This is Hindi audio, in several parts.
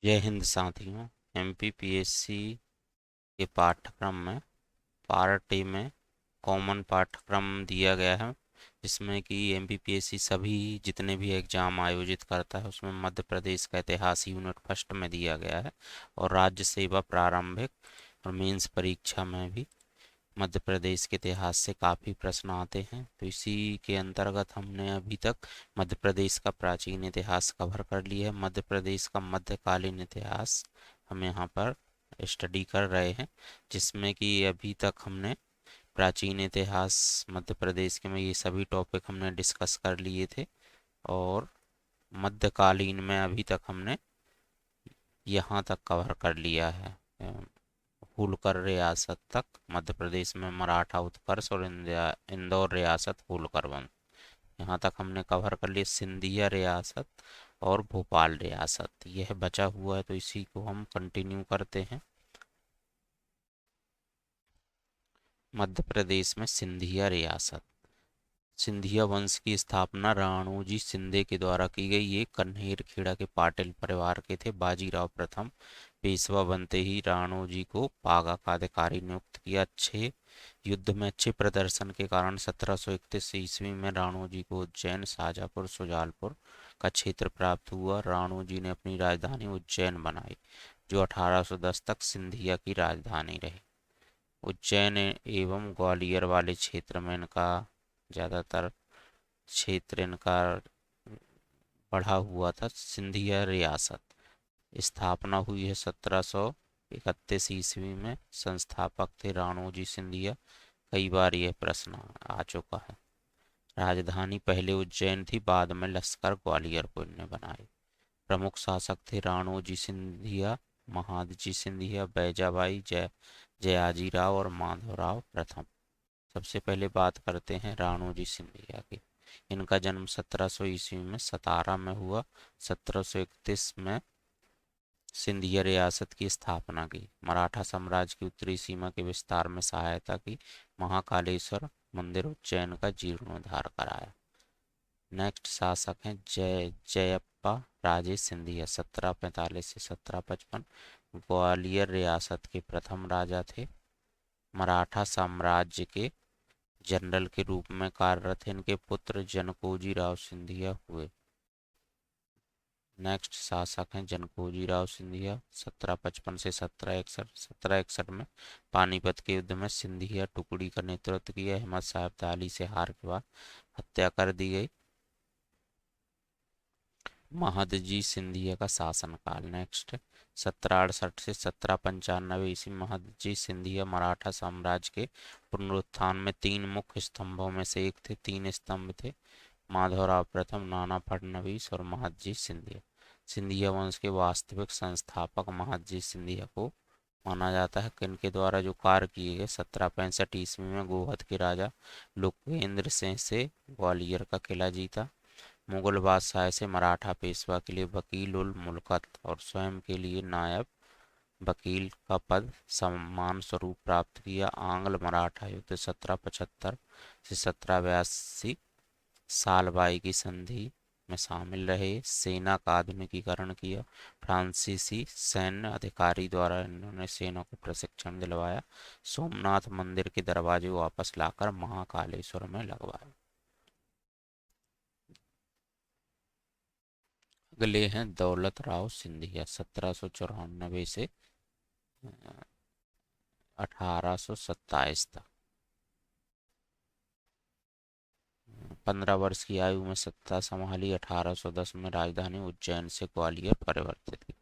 जय हिंद साथियों। एमपीपीएससी के पाठ्यक्रम में पार्ट ए में कॉमन पाठ्यक्रम दिया गया है, जिसमें कि एमपीपीएससी सभी जितने भी एग्जाम आयोजित करता है उसमें मध्य प्रदेश का इतिहास यूनिट फर्स्ट में दिया गया है। और राज्य सेवा प्रारंभिक और मेंस परीक्षा में भी मध्य प्रदेश के इतिहास से काफ़ी प्रश्न आते हैं। तो इसी के अंतर्गत हमने अभी तक मध्य प्रदेश का प्राचीन इतिहास कवर कर लिया है। मध्य प्रदेश का मध्यकालीन इतिहास हम यहाँ पर स्टडी कर रहे हैं, जिसमें कि अभी तक हमने प्राचीन इतिहास मध्य प्रदेश के में ये सभी टॉपिक हमने डिस्कस कर लिए थे। और मध्यकालीन में अभी तक हमने यहाँ तक कवर कर लिया है, होलकर रियासत तक। मध्य प्रदेश में मराठा उत्कर्ष और इंदौर रियासत होलकर वंश, यहाँ तक हमने कवर कर लिया। सिंधिया रियासत और भोपाल रियासत यह बचा हुआ है, तो इसी को हम कंटिन्यू करते हैं। मध्य प्रदेश में सिंधिया रियासत। सिंधिया वंश की स्थापना राणोजी शिंदे के द्वारा की गई। ये कन्हेर खेड़ा के पाटिल परिवार के थे। बाजीराव प्रथम पेशवा बनते ही राणोजी को पागा का अधिकारी नियुक्त किया। अच्छे युद्ध में अच्छे प्रदर्शन के कारण 1731 ईस्वी में राणोजी को उज्जैन, शाजापुर, सुजालपुर का क्षेत्र प्राप्त हुआ। राणोजी ने अपनी राजधानी उज्जैन बनाई, जो 1810 तक सिंधिया की राजधानी रही। उज्जैन एवं ग्वालियर वाले क्षेत्र में इनका ज़्यादातर क्षेत्र इनका बढ़ा हुआ था। सिंधिया रियासत स्थापना हुई है 1731 ईस्वी में। संस्थापक थे राणोजी सिंधिया। कई बार यह प्रश्न आ चुका है। राजधानी पहले उज्जैन थी, बाद में लश्कर ग्वालियर को इन्हें बनाई। प्रमुख शासक थे राणोजी सिंधिया, महादजी सिंधिया, बैजाबाई, जयाजीराव और माधवराव प्रथम। सबसे पहले बात करते हैं राणोजी सिंधिया की। इनका जन्म 1700 ईस्वी में सतारा में हुआ। 1731 में सिंधिया रियासत की स्थापना की। मराठा साम्राज्य की उत्तरी सीमा के विस्तार में सहायता की। महाकालेश्वर मंदिर उज्जैन का जीर्णोद्धार कराया। नेक्स्ट शासक हैं जयप्पा राजे सिंधिया, 1745 से 1755। ग्वालियर रियासत के प्रथम राजा थे। मराठा साम्राज्य के जनरल के रूप में कार्यरत। इनके पुत्र जनकोजी राव सिंधिया हुए। नेक्स्ट शासक हैं जनकोजी राव सिंधिया, 1755 से 1761। 1761 में पानीपत के युद्ध में सिंधिया टुकड़ी का नेतृत्व किया। अहमद साहब दाली से हार के बाद हत्या कर दी गई। महादजी सिंधिया का शासनकाल। नेक्स्ट 1768 से 1795 ईस्वी। महादजी सिंधिया मराठा साम्राज्य के पुनरुत्थान में तीन मुख्य स्तंभों में से एक थे। तीन स्तंभ थे: माधवराव प्रथम, नाना फडणवीस और महादजी सिंधिया। सिंधिया वंश के वास्तविक संस्थापक महादजी सिंधिया को माना जाता है। इनके द्वारा जो कार्य किए गए: 1765 ईस्वी में गोहद के राजा लोकेंद्र सिंह से ग्वालियर का किला जीता। मुगल बादशाह से मराठा पेशवा के लिए वकील उल मुल्कत और स्वयं के लिए नायब वकील का पद सम्मान स्वरूप प्राप्त किया। आंग्ल मराठा युद्ध 1775 से 1782 सालबाई की संधि में शामिल रहे। सेना का आधुनिकीकरण किया। फ्रांसीसी सैन्य अधिकारी द्वारा इन्होंने सेना को प्रशिक्षण दिलवाया। सोमनाथ मंदिर के दरवाजे वापस लाकर महाकालेश्वर में लगवाए। अगले हैं दौलत राव सिंधिया, 1794 से 1827 तक। 15 वर्ष की आयु में सत्ता संभाली। 1810 में राजधानी उज्जैन से ग्वालियर परिवर्तित की।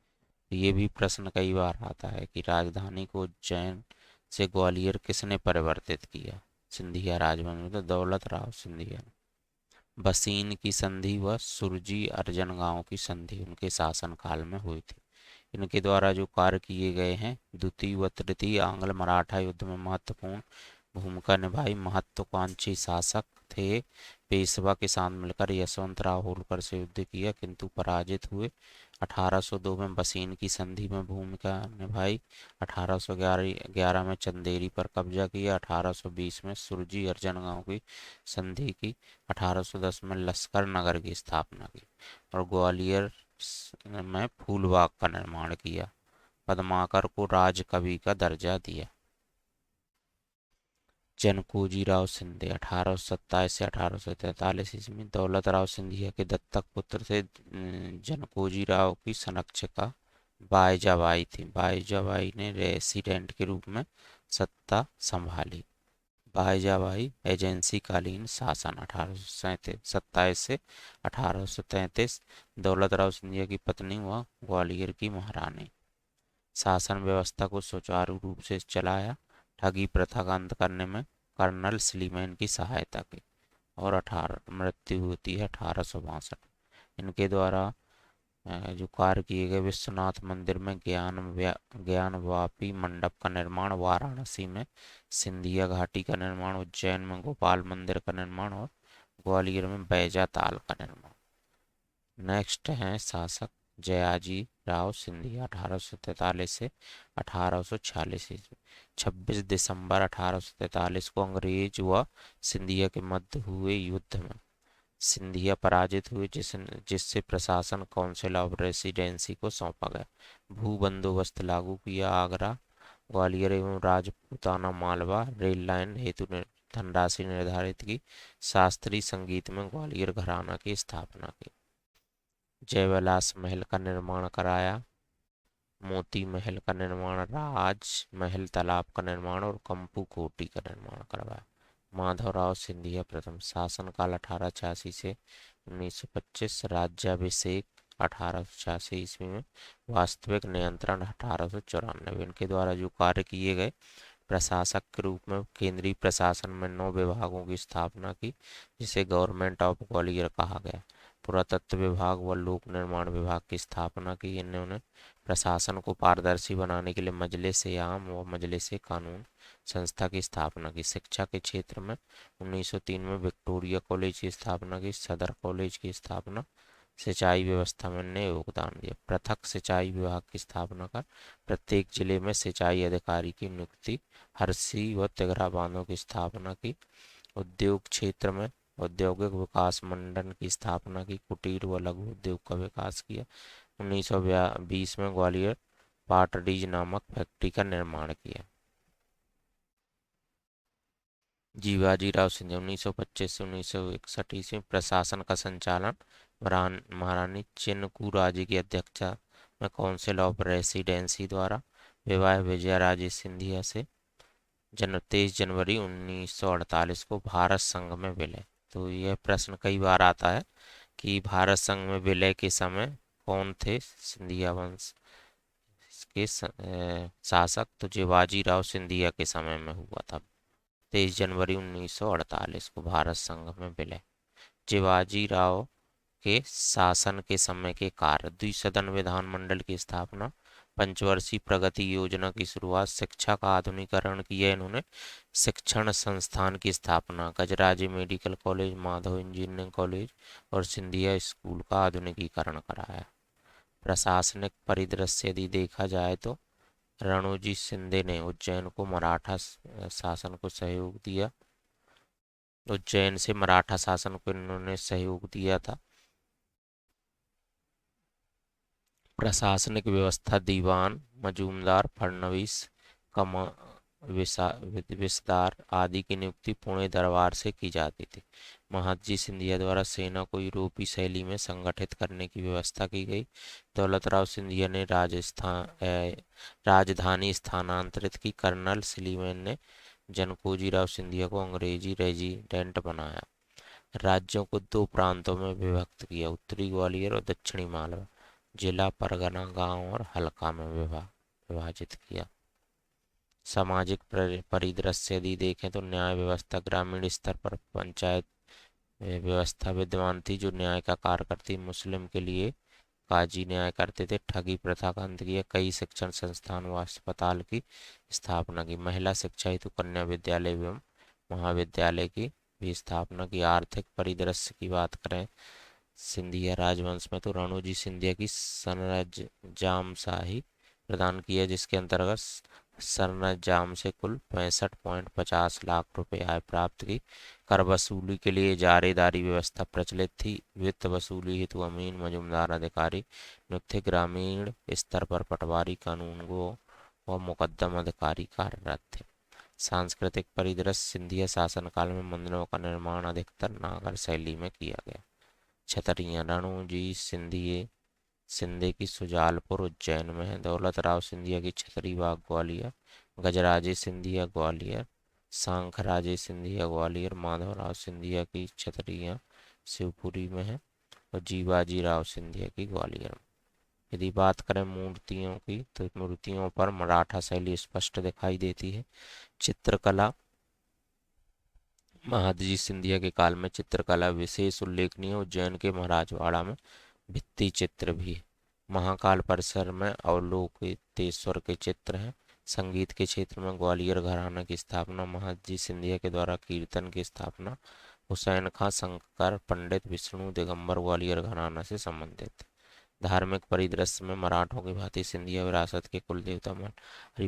ये भी प्रश्न कई बार आता है कि राजधानी को उज्जैन से ग्वालियर किसने परिवर्तित किया। सिंधिया राजवंश में तो दौलत राव सिंधिया ने। बसीन की संधि व सुरजी अर्जन गांव की संधि उनके शासनकाल में हुई थी। इनके द्वारा जो कार्य किए गए हैं: द्वितीय व तृतीय आंग्ल मराठा युद्ध में महत्वपूर्ण भूमिका निभाई। महत्वाकांक्षी शासक थे। पेशवा के साथ मिलकर यशवंतराव होलकर से युद्ध किया, किंतु पराजित हुए। 1802 में बसीन की संधि में भूमिका निभाई। 1811 में चंदेरी पर कब्जा किया। 1820 में सुरजी अर्जन गांव की संधि की। 1810 में लश्कर नगर की स्थापना की और ग्वालियर में फूलबाग का निर्माण किया। पद्माकर को राजकवि का दर्जा दिया। जनकोजीराव सिंधिया 1827 से 1843 ईस्वी में दौलत राव सिंधिया के दत्तक पुत्र थे। जनकोजीराव की संरक्षिका बाईजाबाई थी। बाईजाबाई ने रेसिडेंट के रूप में सत्ता संभाली। बाईजाबाई एजेंसी कालीन शासन 1827 से 1833। दौलत राव सिंधिया की पत्नी व ग्वालियर की महारानी। शासन व्यवस्था को सुचारू रूप से चलाया। ठगी प्रथा का अंत करने में कर्नल स्लीमैन की सहायता की। और 18 मृत्यु होती है 1862। इनके द्वारा जो कार्य किए गए, विश्वनाथ मंदिर में ज्ञानवापी मंडप का निर्माण, वाराणसी में सिंधिया घाटी का निर्माण, उज्जैन में गोपाल मंदिर का निर्माण और ग्वालियर में बैजा ताल का निर्माण। नेक्स्ट है शासक जयाजी राव सिंधिया 1843 से 1846 ईस्वी। 26 दिसंबर 1843 को अंग्रेज व सिंधिया के मध्य हुए युद्ध में सिंधिया पराजित हुए, जिससे प्रशासन काउंसिल ऑफ रेसिडेंसी को सौंपा गया। भू बंदोबस्त लागू किया। आगरा, ग्वालियर एवं राजपूताना मालवा रेल लाइन हेतु धनराशि निर्धारित की। शास्त्रीय संगीत में ग्वालियर घराना की स्थापना की। जयविलास महल का निर्माण कराया। मोती महल का निर्माण, राज महल तालाब का निर्माण और कंपू कोटी का निर्माण करवाया। माधवराव सिंधिया प्रथम। शासनकाल 1886 से 1925। राज्याभिषेक 1886 ईस्वी में। वास्तविक नियंत्रण 1894। इनके द्वारा जो कार्य किए गए, प्रशासक के रूप में केंद्रीय प्रशासन में 9 विभागों की स्थापना की, जिसे गवर्नमेंट ऑफ ग्वालियर कहा गया। पुरातत्व विभाग व लोक निर्माण विभाग की स्थापना की। इन्होंने प्रशासन को पारदर्शी बनाने के लिए मजलिस ए आम व मजलिस ए कानून संस्था की स्थापना की। शिक्षा के क्षेत्र में 1903 में विक्टोरिया कॉलेज की स्थापना की। सदर कॉलेज की स्थापना। सिंचाई व्यवस्था में ने योगदान दिया। पृथक सिंचाई विभाग की स्थापना कर प्रत्येक जिले में सिंचाई अधिकारी की नियुक्ति। हरसी व तिगरा बांधों की स्थापना की। उद्योग क्षेत्र में औद्योगिक विकास मंडल की स्थापना की। कुटीर व लघु उद्योग का विकास किया। 1920 में ग्वालियर पाटडीज नामक फैक्ट्री का निर्माण किया। जीवाजी राव सिंधिया 1925 से 1961 ईस्वी। प्रशासन का संचालन महारानी चिन्नकू राजे की अध्यक्षता में काउंसिल ऑफ रेसिडेंसी द्वारा। विवाह विजया राजे सिंधिया से। 23 जनवरी 1948 को भारत संघ में विलय। तो यह प्रश्न कई बार आता है कि भारत संघ में विलय के समय कौन थे सिंधिया वंश के शासक। तो शिवाजी राव सिंधिया के समय में हुआ था। 23 जनवरी 1948 को भारत संघ में विलय। शिवाजी राव के शासन के समय के कार्य, द्विसदन विधानमंडल की स्थापना, पंचवर्षीय प्रगति योजना की शुरुआत, शिक्षा का आधुनिकीकरण किया इन्होंने, शिक्षण संस्थान की स्थापना, Gajraji medical college, Madhav engineering college और सिंधिया स्कूल का आधुनिकीकरण कराया। प्रशासनिक परिदृश्य यदि देखा जाए तो रणोजी शिंदे ने उज्जैन को मराठा शासन को सहयोग दिया। उज्जैन से मराठा शासन को इन्होंने सहयोग दिया था। प्रशासनिक व्यवस्था दीवान, मजूमदार, फडणवीस, कमा विस्तार आदि की नियुक्ति पुणे दरबार से की जाती थी। महादजी सिंधिया द्वारा सेना को यूरोपीय शैली में संगठित करने की व्यवस्था की गई। दौलत राव सिंधिया ने राजधानी स्थानांतरित की। कर्नल स्लीमैन ने जनकोजी राव सिंधिया को अंग्रेजी रेजिडेंट बनाया। राज्यों को 2 प्रांतों में विभक्त किया, उत्तरी ग्वालियर और दक्षिणी मालवा। जिला, परगना, गांव और हल्का में विभाजित किया। सामाजिक परिदृश्य यदि देखें तो न्याय व्यवस्था ग्रामीण स्तर पर पंचायत व्यवस्था विद्यमान थी, जो न्याय का कार्य करती। मुस्लिम के लिए काजी न्याय करते थे। ठगी प्रथा का अंत किया। कई शिक्षण संस्थान व अस्पताल की स्थापना की। महिला शिक्षा हेतु कन्या विद्यालय एवं महाविद्यालय की भी स्थापना की। आर्थिक परिदृश्य की बात करें सिंधिया राजवंश में तो रणोजी सिंधिया की सनराज्यमशाही प्रदान किया, जिसके अंतर्गत सरंजाम से कुल 65.50 लाख रुपए आय प्राप्त की। कर वसूली के लिए जारीदारी व्यवस्था प्रचलित थी। वित्त वसूली हेतु अमीन मजूमदार अधिकारी नियुक्त थे। ग्रामीण स्तर पर पटवारी, कानूनगो व मुकद्दम अधिकारी कार्यरत थे। सांस्कृतिक परिदृश्य, सिंधिया शासनकाल में मंदिरों का निर्माण अधिकतर नागर शैली में किया गया। छतरियां, रणोजी सिंधिये सिंधे की सुजालपुर उज्जैन में है। दौलत राव सिंधिया की छतरी बाग ग्वालियर। गजराजे सिंधिया ग्वालियर। सांखराजे सिंधिया ग्वालियर। माधवराव सिंधिया की छतरियां शिवपुरी में है। और जीवाजी राव सिंधिया की ग्वालियर में। यदि बात करें मूर्तियों की तो मूर्तियों पर मराठा शैली स्पष्ट दिखाई देती है। चित्रकला, महादजी सिंधिया के काल में चित्रकला विशेष उल्लेखनीय। उज्जैन के महाराजवाड़ा में भित्ति चित्र भी है। महाकाल परिसर में अवलोकितेश्वर के चित्र हैं। संगीत के क्षेत्र में ग्वालियर घराना की स्थापना महादजी सिंधिया के द्वारा। कीर्तन की स्थापना हुसैन खां शंकर पंडित विष्णु दिगंबर ग्वालियर घराना से संबंधित। धार्मिक परिदृश्य में मराठों की भांति सिंधिया विरासत के कुल देवता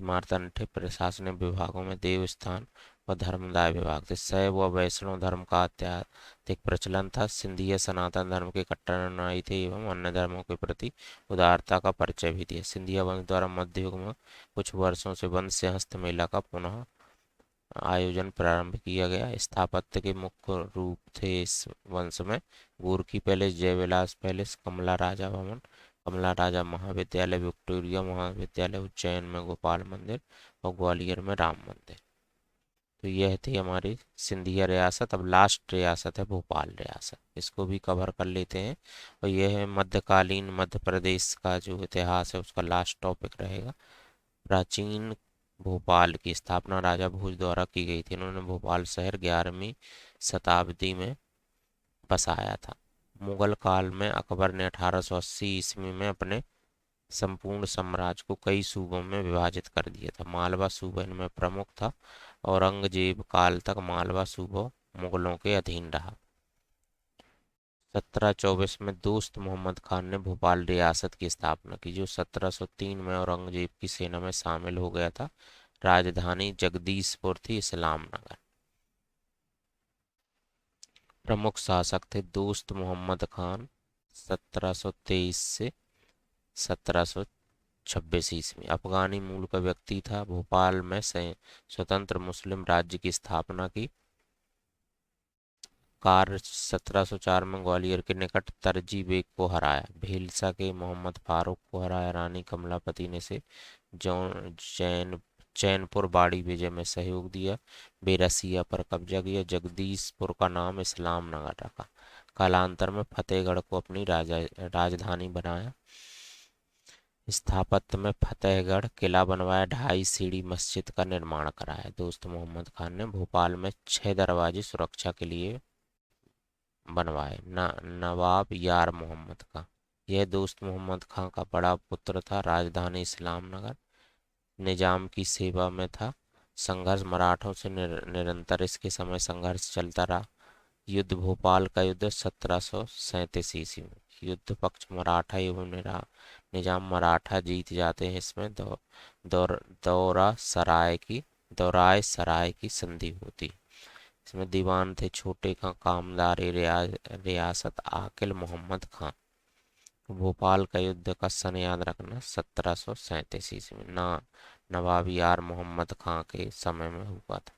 मार्तंड थे। प्रशासनिक विभागों में देवस्थान व धर्मदाय विभाग थे। शैव व वैष्णव धर्म का अत्यधिक प्रचलन था। सिंधिया सनातन धर्म के कट्टर अनुयायी थे एवं अन्य धर्मों के प्रति उदारता का परिचय भी दिया। सिंधिया वंश द्वारा मध्य युग में कुछ वर्षों से वंश से हस्त मेला का पुनः आयोजन प्रारंभ किया गया। स्थापत्य के मुख्य रूप थे इस वंश में गोरखी पैलेस, जयविलास पैलेस, कमला राजा भवन, कमला राजा महाविद्यालय, विक्टोरिया महाविद्यालय, उज्जैन में गोपाल मंदिर और ग्वालियर में राम मंदिर। तो यह थी हमारी सिंधिया रियासत। अब लास्ट रियासत है भोपाल रियासत, इसको भी कवर कर लेते हैं। और यह है मध्यकालीन मध्य प्रदेश का जो इतिहास है उसका लास्ट टॉपिक रहेगा। प्राचीन भोपाल की स्थापना राजा भोज द्वारा की गई थी। इन्होंने भोपाल शहर 11वीं शताब्दी में बसाया था। मुगल काल में अकबर ने 1880 ईस्वी में अपने संपूर्ण साम्राज्य को कई सूबों में विभाजित कर दिया था। मालवा सूबा इनमें प्रमुख था। औरंगजेब काल तक मालवा सूबा मुगलों के अधीन रहा। 1724 में दोस्त मोहम्मद खान ने भोपाल रियासत की स्थापना की, जो 1703 में औरंगजेब की सेना में शामिल हो गया था। राजधानी जगदीशपुर थी, इस्लाम नगर। प्रमुख शासक थे दोस्त मोहम्मद खान, 1723 से 1726 ईस्वी। अफगानी मूल का व्यक्ति था। भोपाल में स्वतंत्र मुस्लिम राज्य की स्थापना की। कार्य 1704 में ग्वालियर के निकट तरजी बेग को हराया। भेलसा के मोहम्मद फारूक को हराया। रानी कमलापति ने से चैनपुर बाड़ी विजय में सहयोग दिया। बेरसिया पर कब्जा किया। जगदीशपुर का नाम इस्लाम नगर रखा। कालांतर में फतेहगढ़ को अपनी राजधानी बनाया। स्थापत्य में फतेहगढ़ किला बनवाया। 2.5 सीढ़ी मस्जिद का निर्माण कराया। दोस्त मोहम्मद खान ने भोपाल में 6 दरवाजे सुरक्षा के लिए बनवाए। नवाब यार मोहम्मद खां, यह दोस्त मोहम्मद खां का बड़ा पुत्र था। राजधानी इस्लाम नगर। निजाम की सेवा में था। संघर्ष मराठों से निरंतर इसके समय संघर्ष चलता रहा। युद्ध भोपाल का युद्ध 1737 ईस्वी में। युद्ध पक्ष मराठा एवं निजाम मराठा जीत जाते हैं। इसमें दौराय सराय की संधि होती। इसमें दीवान थे छोटे खां कामदार रियासत आकिल मोहम्मद खां। भोपाल का युद्ध का सन याद रखना 1737 ईस्वी में नवाब यार मोहम्मद खां के समय में हुआ था।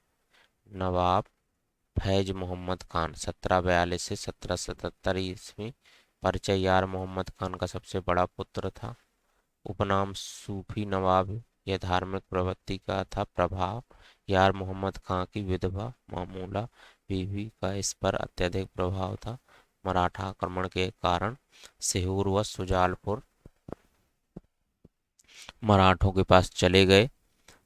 नवाब फैज मोहम्मद खान 1742 से 1777 ईस्वी। परिचय यार मोहम्मद खान का सबसे बड़ा पुत्र था। उपनाम सूफी नवाब, यह धार्मिक प्रवृत्ति का था प्रभाव। यार मोहम्मद खां की विधवा मामूला बीवी का इस पर अत्यधिक प्रभाव था। मराठा आक्रमण के कारण सीहोर व सुजालपुर मराठों के पास चले गए।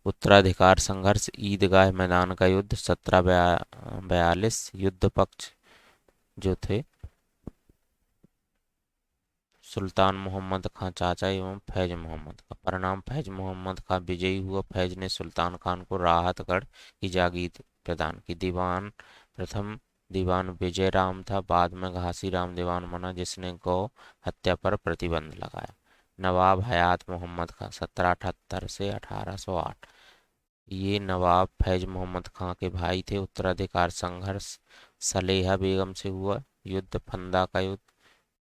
उत्तराधिकार संघर्ष, ईदगाह मैदान का युद्ध 1742। युद्ध पक्ष जो थे सुल्तान मोहम्मद खां चाचा एवं फैज मोहम्मद का। परिणाम फैज मोहम्मद खां विजयी हुआ। फैज ने सुल्तान खान को राहतगढ़ की जागीर प्रदान की। प्रथम दीवान विजय राम था, बाद में घासी राम दीवान बना, जिसने गौ हत्या पर प्रतिबंध लगाया। नवाब हयात मोहम्मद खां 1778 से 1808। ये नवाब फैज मोहम्मद खां के भाई थे। उत्तराधिकार संघर्ष सलेहा बेगम से हुआ। युद्ध फंदा का युद्ध।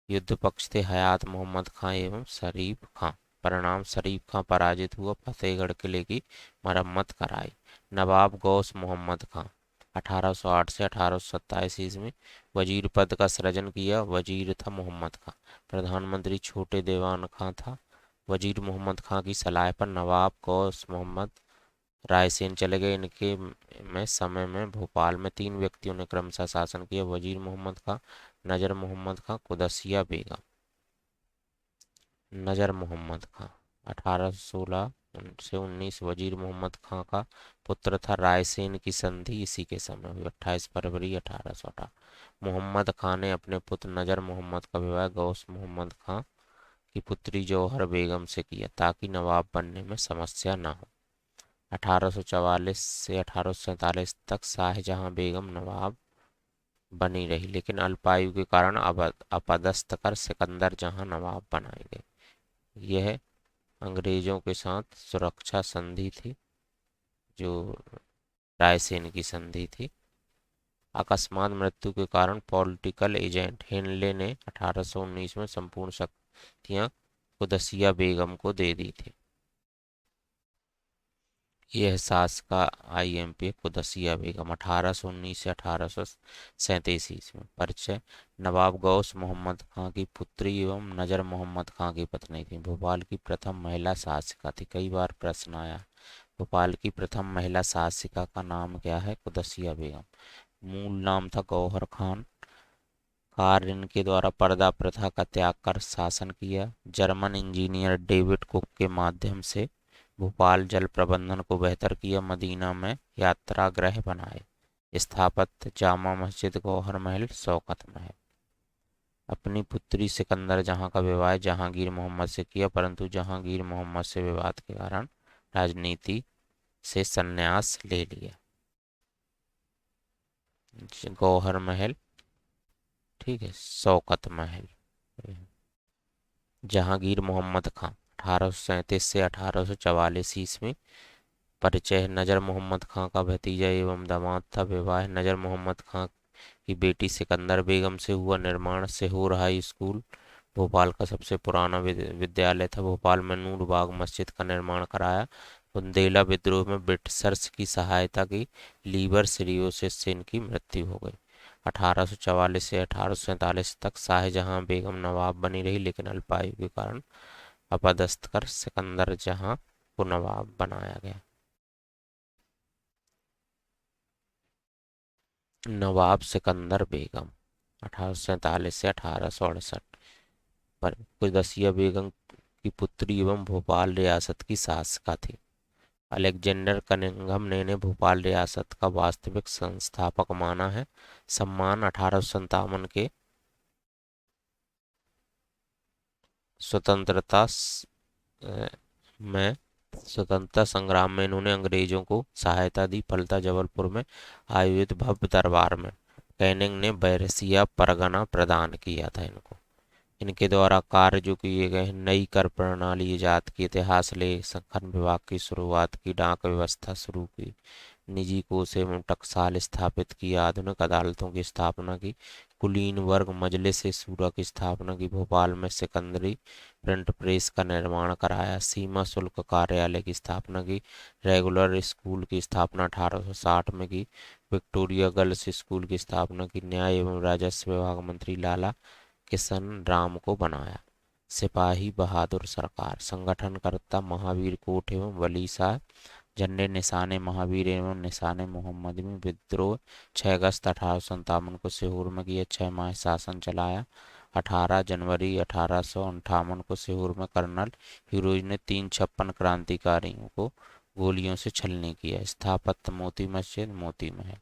युद्ध पक्ष थे हयात मोहम्मद खां एवं शरीफ खां। परिणाम शरीफ खां पराजित हुआ। फतेहगढ़ किले की मरम्मत कराई। नवाब गौस मोहम्मद खां 1808 से 1827 ईस्वी वजीर पद का सृजन किया। वजीर था मोहम्मद खां। प्रधानमंत्री छोटे देवान खां था। वजीर मोहम्मद खां की सलाह पर नवाब गौस मोहम्मद रायसेन चले गए। इनके में समय में भोपाल में 3 व्यक्तियों ने क्रमशः शासन किया। वजीर मोहम्मद खां, नजर मोहम्मद खां, कुदसिया बेगम। नजर मोहम्मद खां 1816 से 19 वजीर मोहम्मद खां का पुत्र था। रायसेन की संधि इसी के समय हुई 28 फरवरी 1818। मोहम्मद खां ने अपने पुत्र नजर मोहम्मद का विवाह गौस मोहम्मद खां की पुत्री जौहर बेगम से किया ताकि नवाब बनने में समस्या न हो। 1844 से 1847 तक शाहजहां बेगम नवाब बनी रही, लेकिन अल्पायु के कारण अपदस्थ कर सिकंदर जहां नवाब बनाए गए। यह अंग्रेजों के साथ सुरक्षा संधि थी, जो रायसेन की संधि थी। अकस्मात मृत्यु के कारण पॉलिटिकल एजेंट हेनले ने 1819 में संपूर्ण शक्तियां कुदसिया बेगम को दे दी थी। यह सास का आईएमपी कुदसिया बेगम 1819 से 1837 ईस्वी में। परिचय। नवाब गौस मोहम्मद खां की पुत्री एवं नजर मोहम्मद खां की पत्नी थी। भोपाल की प्रथम महिला शासिका थी। कई बार प्रश्न आया भोपाल की प्रथम महिला शासिका का नाम क्या है। कुदसिया बेगम। मूल नाम था गौहर खान। कार्य इनके द्वारा पर्दा प्रथा का त्याग कर शासन किया। जर्मन इंजीनियर डेविड कुक के माध्यम से भोपाल जल प्रबंधन को बेहतर किया। मदीना में यात्रा गृह बनाए। स्थापत्य जामा मस्जिद, गौहर महल, शौकत महल। अपनी पुत्री सिकंदर जहां का विवाह जहांगीर मोहम्मद से किया, परंतु जहांगीर मोहम्मद से विवाद के कारण राजनीति से संन्यास ले लिया। गौहर महल, ठीक है, शौकत महल। जहांगीर मोहम्मद खां 1837 से 1844 ईस्वी। परिचय। नजर मोहम्मद खां का भतीजा एवं दामाद था। विवाह नजर मोहम्मद खां की बेटी सिकंदर बेगम से हुआ। निर्माण सिहोर हाई स्कूल भोपाल का सबसे पुराना विद्यालय था। भोपाल में नूर बाग मस्जिद का निर्माण कराया। बुंदेला विद्रोह में ब्रिटिशर्स की सहायता की। लीवर सिरियोसिस से इनकी मृत्यु हो गई। 1844 से 1847 तक शाहजहां बेगम नवाब बनी रही, लेकिन अल्पायु के कारण अपदस्थ कर सिकंदर जहां को नवाब बनाया गया। नवाब सिकंदर बेगम 1847 से 1868 पर कुदसिया बेगम की पुत्री एवं भोपाल रियासत की शासिका थी। अलेक्जेंडर कनिंघम ने इन्हें भोपाल रियासत का वास्तविक संस्थापक माना है। सम्मान 1857 के स्वतंत्रता में स्वतंत्रता संग्राम में इन्होंने अंग्रेजों को सहायता दी। फलता जबलपुर में आयोजित भव्य दरबार में कैनिंग ने बैरसिया परगना प्रदान किया था इनको। इनके द्वारा कार्य जो किए गए हैं, नई कर प्रणाली ईजाद की, इतिहास लेख संकलन विभाग की शुरुआत की, डाक व्यवस्था शुरू की, निजी कोष एवं टकसाल स्थापित की, आधुनिक अदालतों की स्थापना की, कुलीन वर्ग मजलिस शूरा की स्थापना की, भोपाल में सिकंदरी प्रिंट प्रेस का निर्माण कराया, सीमा शुल्क कार्यालय की स्थापना की, रेगुलर स्कूल की स्थापना 1860 में की, विक्टोरिया गर्ल्स स्कूल की स्थापना की, न्याय एवं राजस्व विभाग मंत्री लाला किशन राम को बनाया। सिपाही बहादुर सरकार संगठनकर्ता महावीर कोट एवं वली शाह। झंडे निशाने महावीर एवं निशाने मोहम्मद में विद्रोह 6 अगस्त 1857 को सीहोर में किया। 6 माह शासन चलाया। 18 जनवरी 1858 को सीहोर में कर्नल फिरोज ने 356 क्रांतिकारियों को गोलियों से छलनी किया। स्थापत्य मोती मस्जिद, मोती महल।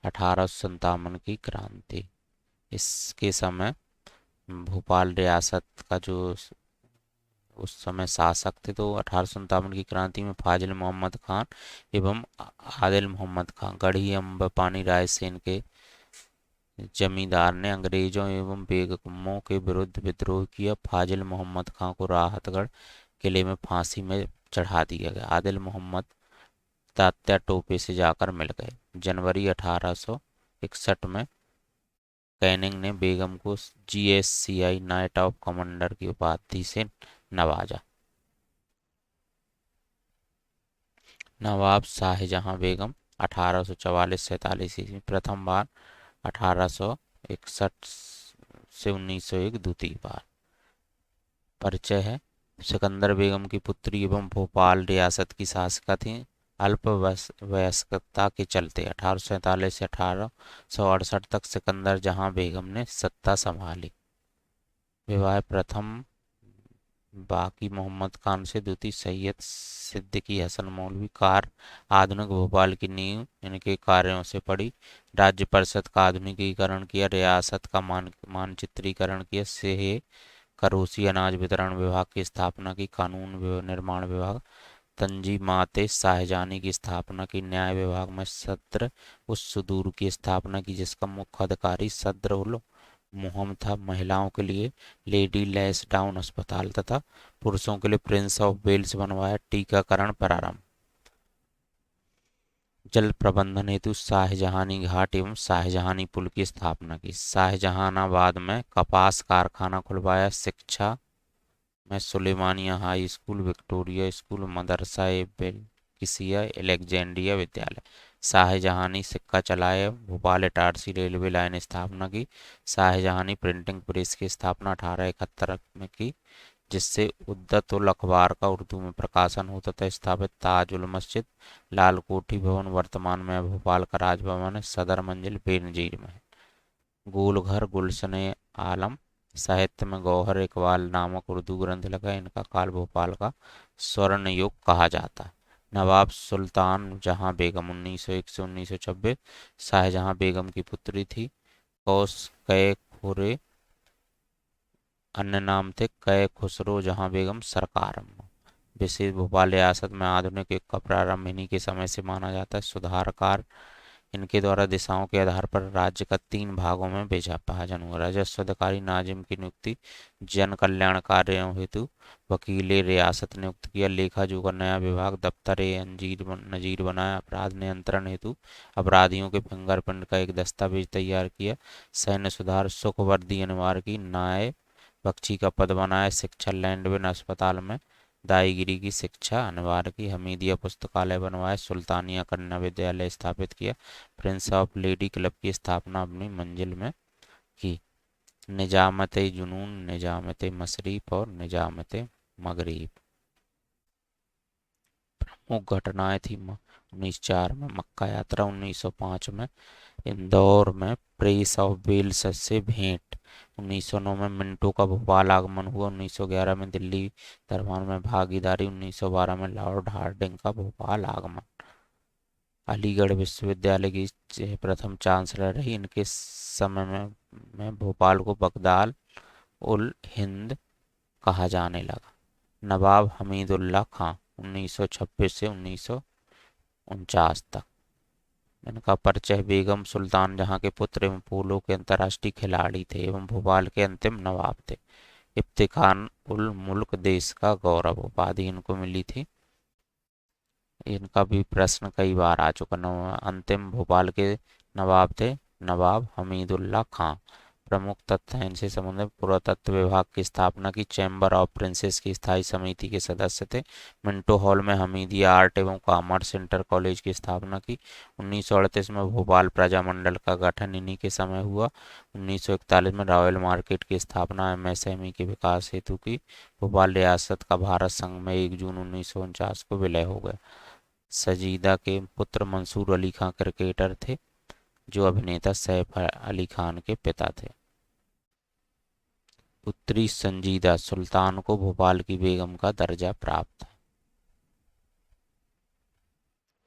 1857 की क्रांति, इसके समय भोपाल रियासत का जो उस समय शासक थे, तो 1857 की क्रांति में फाजिल मोहम्मद खान एवं आदिल मोहम्मद खान गढ़ी अम्बपानी रायसेन के जमींदार ने अंग्रेजों एवं बेगमों के विरुद्ध विद्रोह किया। फाजिल मोहम्मद खान को राहतगढ़ किले में फांसी में चढ़ा दिया गया। आदिल मोहम्मद तात्या टोपे से जाकर मिल गए। जनवरी 1861 में कैनिंग ने बेगम को जीएससीआई नाइट ऑफ कमांडर की उपाधि से नवाजा। नवाब शाहजहां बेगम 1844-47 ईस्वी प्रथम बार, 1861 से 1901 द्वितीय बार। परिचय है। सिकंदर बेगम की पुत्री एवं भोपाल रियासत की शासिका थी। अल्प वयस्कता के चलते 1847 से 1868 तक सिकंदर जहां बेगम ने सत्ता संभाली। विवाह प्रथम बाकी मोहम्मद खान से, द्वितीय सैयद सिद्दीकी हसन मौलवी। कार आधुनिक भोपाल की नींव इनके कार्यों से पड़ी। राज्य परिषद का आधुनिकीकरण किया। रियासत का मानचित्रीकरण किया। सेहे करोसी अनाज वितरण विभाग की स्थापना की। कानून निर्माण विभाग तंजीमाते शाहजहानी की स्थापना की। न्याय विभाग में सद्र उस सुदूर की स्थापना की जिसका मुख्य अधिकारी सद्र उल मुहम था। महिलाओं के लिए लेडी लैंसडाउन अस्पताल तथा पुरुषों के लिए प्रिंस ऑफ वेल्स बनवाया। टीकाकरण प्रारंभ। जल प्रबंधन हेतु शाहजहानी घाट एवं शाहजहानी पुल की स्थापना की। शाहजहानाबाद में कपास कारखाना खुलवाया। शिक्षा में Sulemania high school, Victoria school, मदरसा ए बेल्किसिया, एलेक्जेंड्रिया विद्यालय। शाहजहानी सिक्का चलाया। भोपाल इटारसी रेलवे लाइन स्थापना की। शाहजहानी प्रिंटिंग प्रेस की स्थापना 1871 में की जिससे उद्दत उल अखबार का उर्दू में प्रकाशन होता था। स्थापित ताजुल मस्जिद, लाल कोठी भवन वर्तमान में भोपाल का राजभवन है। सदर मंजिल बेनजीर में है। गोलघर गुलशन आलम साहित्य में गौहर इकबाल नामक उर्दू ग्रंथ लिखा है। इनका काल भोपाल का स्वर्ण युग कहा जाता है। नवाब सुल्तान जहां बेगम 1901 से 1926 शाहजहां बेगम की पुत्री थी। कौस कै खुरे अन्य नाम थे कै खुसरो जहां बेगम सरकार। विशेष भोपाल रियासत में आधुनिक युग का प्रारंभ इन्हीं के समय से माना जाता है। सुधारकार इनके द्वारा दिशाओं के आधार पर राज्य का 3 भागों में विभाजन हुआ। राजस्व अधिकारी नाजिम की नियुक्ति। जन कल्याण कार्यों हेतु वकील रियासत नियुक्त किया। लेखा जोखा नया विभाग दफ्तर नजीर बनाया। अपराध नियंत्रण हेतु अपराधियों के फिंगरप्रिंट का एक दस्तावेज तैयार किया। सैन्य सुधार सुख वर्दी अनिवार्य की। न्याय बख्शी का पद बनाया। शिक्षा लैंडविन अस्पताल में दाईगिरी की शिक्षा अनिवार्य की। हमीदिया पुस्तकालय बनवाया। सुल्तानिया कन्या विद्यालय स्थापित किया। प्रिंस ऑफ लेडी क्लब की स्थापना अपनी मंजिल में की। निजामत जुनून, निजामत मशरिफ और निजामत मगरिब। प्रमुख घटनाएं थी 1904 में मक्का यात्रा, 1905 में इंदौर में प्रिंस ऑफ वेल्स से भेंट, 1909 में मिंटो का भोपाल आगमन हुआ। 1911 में दिल्ली दरबार में भागीदारी। 1912 में लॉर्ड हार्डिंग का भोपाल आगमन। अलीगढ़ विश्वविद्यालय की प्रथम चांसलर रही। इनके समय में भोपाल को बगदाद उल हिंद कहा जाने लगा। नवाब हमीदुल्ला खां 1926 से 1949 तक। इनका परिचय। बेगम सुल्तान जहां के पुत्र एवं पोलो के अंतर्राष्ट्रीय खिलाड़ी थे एवं भोपाल के अंतिम नवाब थे। इफ्तिखार उल मुल्क देश का गौरव उपाधि इनको मिली थी। इनका भी प्रश्न कई बार आ चुका। अंतिम भोपाल के नवाब थे नवाब हमीदुल्ला खां। प्रमुख तथ्य हैं इनसे संबंधित। पुरातत्व विभाग की स्थापना की। चैम्बर ऑफ प्रिंसेस की स्थायी समिति के सदस्य थे। मिंटो हॉल में हमीदिया आर्ट एवं कॉमर्स इंटर कॉलेज की स्थापना की। 1938 में भोपाल प्रजामंडल का गठन इन्हीं के समय हुआ। 1941 में रॉयल मार्केट की स्थापना एमएसएमई के विकास हेतु की। भोपाल रियासत का भारत संघ में 1 जून 1949 को विलय हो गया। सजीदा के पुत्र मंसूर अली खां क्रिकेटर थे जो अभिनेता सैफ अली खान के पिता थे। पुत्री संजीदा सुल्तान को भोपाल की बेगम का दर्जा प्राप्त है।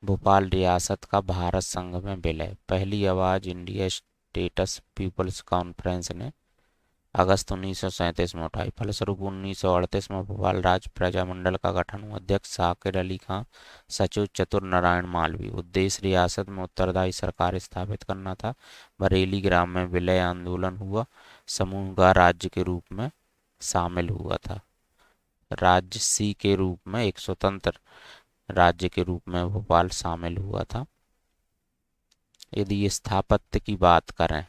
भोपाल रियासत का भारत संघ में विलय। पहली आवाज इंडिया स्टेट्स पीपल्स कॉन्फ्रेंस ने अगस्त 1937 में उठाई। फलस्वरूप 1938 में भोपाल राज्य प्रजामंडल का गठन हुआ। अध्यक्ष साकिर अली खां, सचिव चतुर नारायण मालवीय। उद्देश्य रियासत में उत्तरदायी सरकार स्थापित करना था। बरेली ग्राम में विलय आंदोलन हुआ। समूह राज्य के रूप में शामिल हुआ था। राज्य सी के रूप में, एक स्वतंत्र राज्य के रूप में भोपाल शामिल हुआ था। यदि स्थापत्य की बात करें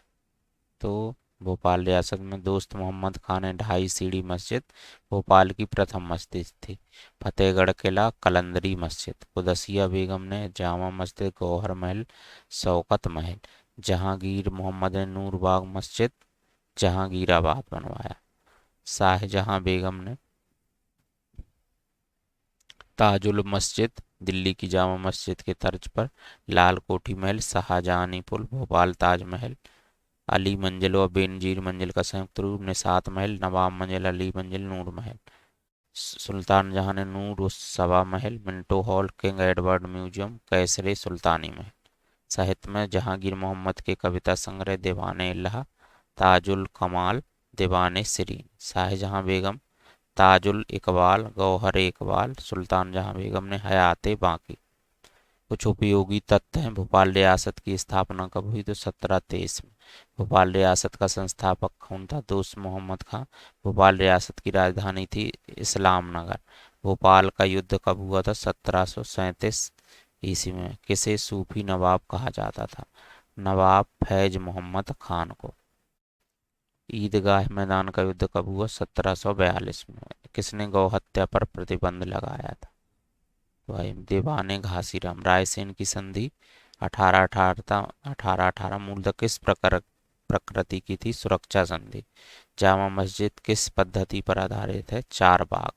तो भोपाल रियासत में दोस्त मोहम्मद खान ने 2.5 सीढ़ी मस्जिद भोपाल की प्रथम मस्जिद थी। फतेहगढ़ किला, कलंदरी मस्जिद, कुदसिया बेगम ने जामा मस्जिद, गौहर महल, शौकत महल, जहांगीर मोहम्मद ने नूरबाग मस्जिद जहांगीराबाद बनवाया। शाहजहां बेगम ने ताजुल मस्जिद, दिल्ली की जामा मस्जिद के तर्ज पर, लाल कोठी महल, शाहजहानी पुल, भोपाल ताजमहल, अली मंजिल और बेनजीर मंजिल का संयुक्त रूप, निसात महल, नवाब मंजिल, अली मंजिल, नूर महल। सुल्तान जहां ने नूर us Sabah Mahal, Minto hall, King Edward museum, कैसरे सुल्तानी महल। साहित्य में जहांगीर मोहम्मद के कविता संग्रह दीवाने इल्हा, ताजुल कमाल, दीवाने शिरीन। शाहजहां बेगम ताजुल इकबाल, गौहर इकबाल, सुल्तान जहां बेगम ने हयाते बाकी। कुछ उपयोगी तथ्य हैं। भोपाल रियासत की स्थापना कब हुई? तो 1723 में। भोपाल रियासत का संस्थापक कौन था? दोस्त मोहम्मद खां। भोपाल रियासत की राजधानी थी इस्लाम नगर। भोपाल का युद्ध कब हुआ था? 1737 ईस्वी में। किसे सूफी नवाब कहा जाता था? नवाब फैज मोहम्मद खान को। ईदगाह मैदान का युद्ध कब हुआ? 1742 में। किसने गौ हत्या पर प्रतिबंध लगाया था? भाई दीवाने घासीराम। रायसेन की संधि 1818 मूलतः किस प्रकार प्रकृति की थी? सुरक्षा संधि। जामा मस्जिद किस पद्धति पर आधारित है? चार बाग।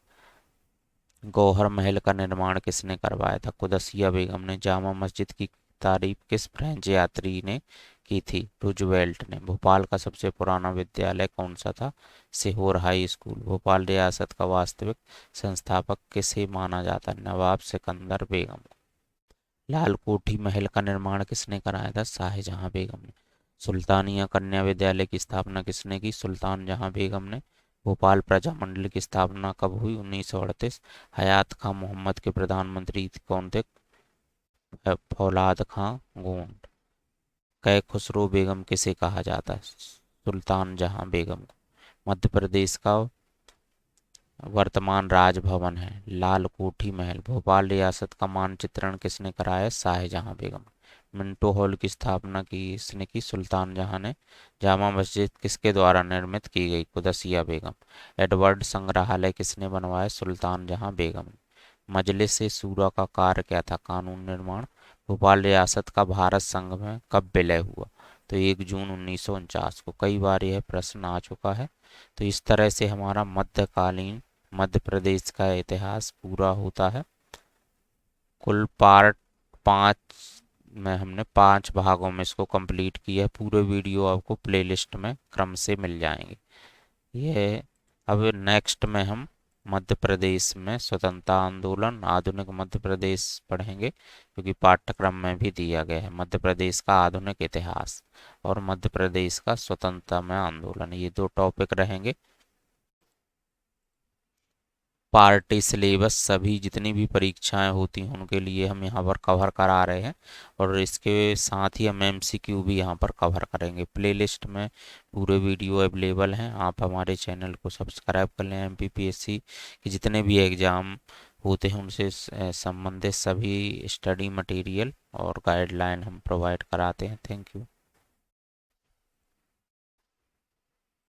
गौहर महल का निर्माण किसने करवाया था? कुदसिया बेगम ने। जामा मस्जिद की तारीफ किस फ्रेंच यात्री ने की थी? रूजवेल्ट ने। भोपाल का सबसे पुराना विद्यालय कौन सा था? Sehore high school. भोपाल रियासत का वास्तविक संस्थापक किसे माना जाता है? नवाब सिकंदर बेगम। लाल कोठी महल का निर्माण किसने कराया था? शाहजहां बेगम ने। सुल्तानिया कन्या विद्यालय की स्थापना किसने की? सुल्तान जहां बेगम ने। भोपाल प्रजामंडल की स्थापना कब हुई? 1938। हयात खां मोहम्मद के प्रधानमंत्री कौन थे? फौलाद खां गोंड। कै खुसरो बेगम किसे कहा जाता है? सुल्तान जहां बेगम को। मध्य प्रदेश का वर्तमान राजभवन है लाल कोठी महल। भोपाल रियासत का मानचित्रण किसने कराया? शाहजहां बेगम। मिंटो हॉल की स्थापना किसने की? सुल्तान जहां ने। जामा मस्जिद किसके द्वारा निर्मित की गई? कुदसिया बेगम। एडवर्ड संग्रहालय किसने बनवाया? सुल्तान जहां बेगम ने। मजलिस ए शूरा का कार्य क्या था? कानून निर्माण। भोपाल रियासत का भारत संघ में कब विलय हुआ? तो 1 जून 1949 को। कई बार यह प्रश्न आ चुका है। तो इस तरह से हमारा मध्यकालीन मध्य प्रदेश का इतिहास पूरा होता है। कुल पार्ट 5 में हमने 5 भागों में इसको कंप्लीट किया है। पूरे वीडियो आपको प्लेलिस्ट में क्रम से मिल जाएंगे। ये अब नेक्स्ट में हम मध्य प्रदेश में स्वतंत्रता आंदोलन, आधुनिक मध्य प्रदेश पढ़ेंगे, क्योंकि पाठ्यक्रम में भी दिया गया है मध्य प्रदेश का आधुनिक इतिहास और मध्य प्रदेश का स्वतंत्रता में आंदोलन। ये 2 टॉपिक रहेंगे। पार्टी सिलेबस सभी जितनी भी परीक्षाएं होती हैं उनके लिए हम यहाँ पर कवर करा रहे हैं, और इसके साथ ही हम एमसीक्यू भी यहाँ पर कवर करेंगे। प्लेलिस्ट में पूरे वीडियो अवेलेबल हैं। आप हमारे चैनल को सब्सक्राइब कर लें। एमपीपीएससी के जितने भी एग्ज़ाम होते हैं उनसे संबंधित सभी स्टडी मटेरियल और गाइडलाइन हम प्रोवाइड कराते हैं। Thank you.